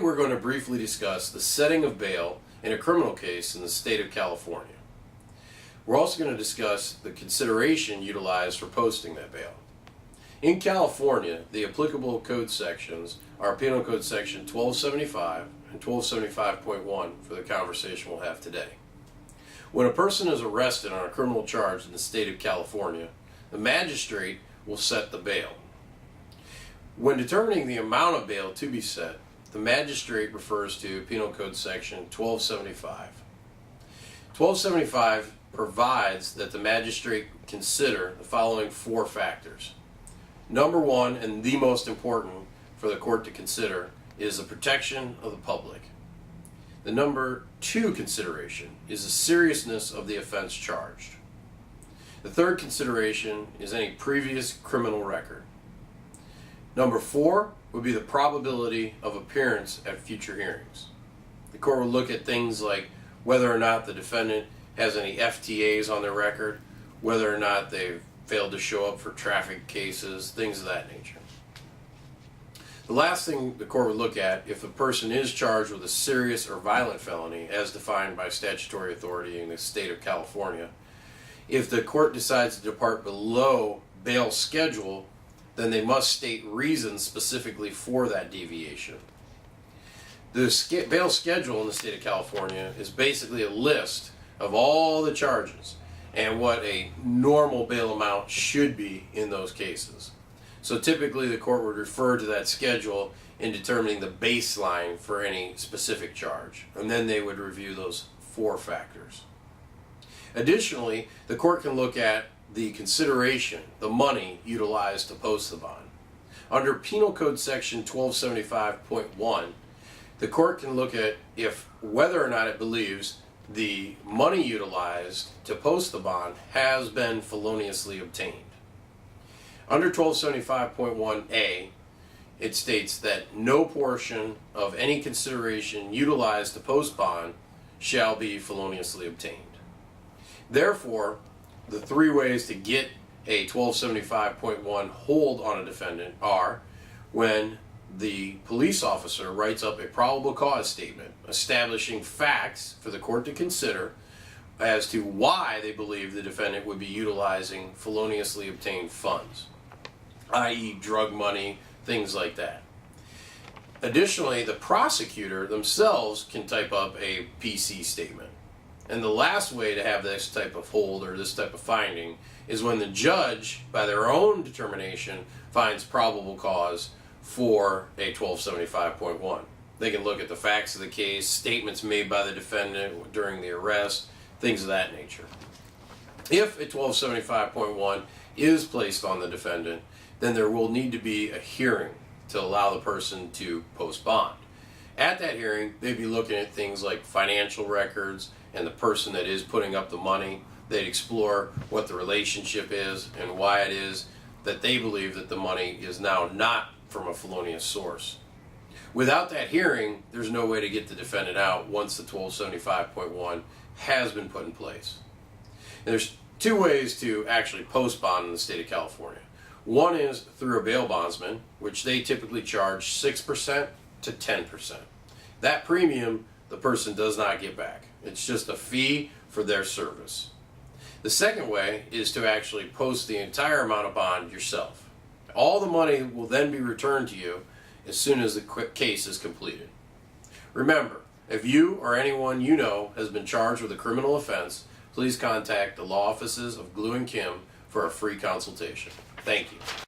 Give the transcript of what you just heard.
we're going to briefly discuss the setting of bail in a criminal case in the state of California. We're also going to discuss the consideration utilized for posting that bail. In California, the applicable code sections are Penal Code Section 1275 and 1275.1 for the conversation we'll have today. When a person is arrested on a criminal charge in the state of California, the magistrate will set the bail. When determining the amount of bail to be set, the magistrate refers to Penal Code Section 1275. 1275 provides that the magistrate consider the following four factors. Number one, and the most important for the court to consider, is the protection of the public. The number two consideration is the seriousness of the offense charged. The third consideration is any previous criminal record. Number four would be the probability of appearance at future hearings. The court will look at things like whether or not the defendant has any FTAs on their record, whether or not they've failed to show up for traffic cases, things of that nature. The last thing the court would look at, if a person is charged with a serious or violent felony as defined by statutory authority in the state of California, if the court decides to depart below bail schedule, then they must state reasons specifically for that deviation. The bail schedule in the state of California is basically a list of all the charges and what a normal bail amount should be in those cases. So typically the court would refer to that schedule in determining the baseline for any specific charge, and then they would review those four factors. Additionally, the court can look at the consideration, the money utilized to post the bond. Under Penal Code Section 1275.1, the court can look at whether or not it believes the money utilized to post the bond has been feloniously obtained. Under 1275.1a, it states that no portion of any consideration utilized to post bond shall be feloniously obtained. Therefore, the three ways to get a 1275.1 hold on a defendant are when the police officer writes up a probable cause statement establishing facts for the court to consider as to why they believe the defendant would be utilizing feloniously obtained funds, i.e. drug money, things like that. Additionally, the prosecutor themselves can type up a PC statement. And the last way to have this type of hold or this type of finding is when the judge, by their own determination, finds probable cause for a 1275.1. They can look at the facts of the case, statements made by the defendant during the arrest, things of that nature. If a 1275.1 is placed on the defendant, then there will need to be a hearing to allow the person to post bond. At that hearing, they'd be looking at things like financial records and the person that is putting up the money. They'd explore what the relationship is and why it is that they believe that the money is now not from a felonious source. Without that hearing, there's no way to get the defendant out once the 1275.1 has been put in place. And there's two ways to actually post bond in the state of California. One is through a bail bondsman, which they typically charge 6% to 10%. That premium the person does not get back. It's just a fee for their service. The second way is to actually post the entire amount of bond yourself. All the money will then be returned to you as soon as the case is completed. Remember, if you or anyone you know has been charged with a criminal offense, please contact the law offices of Glew and Kim for a free consultation. Thank you.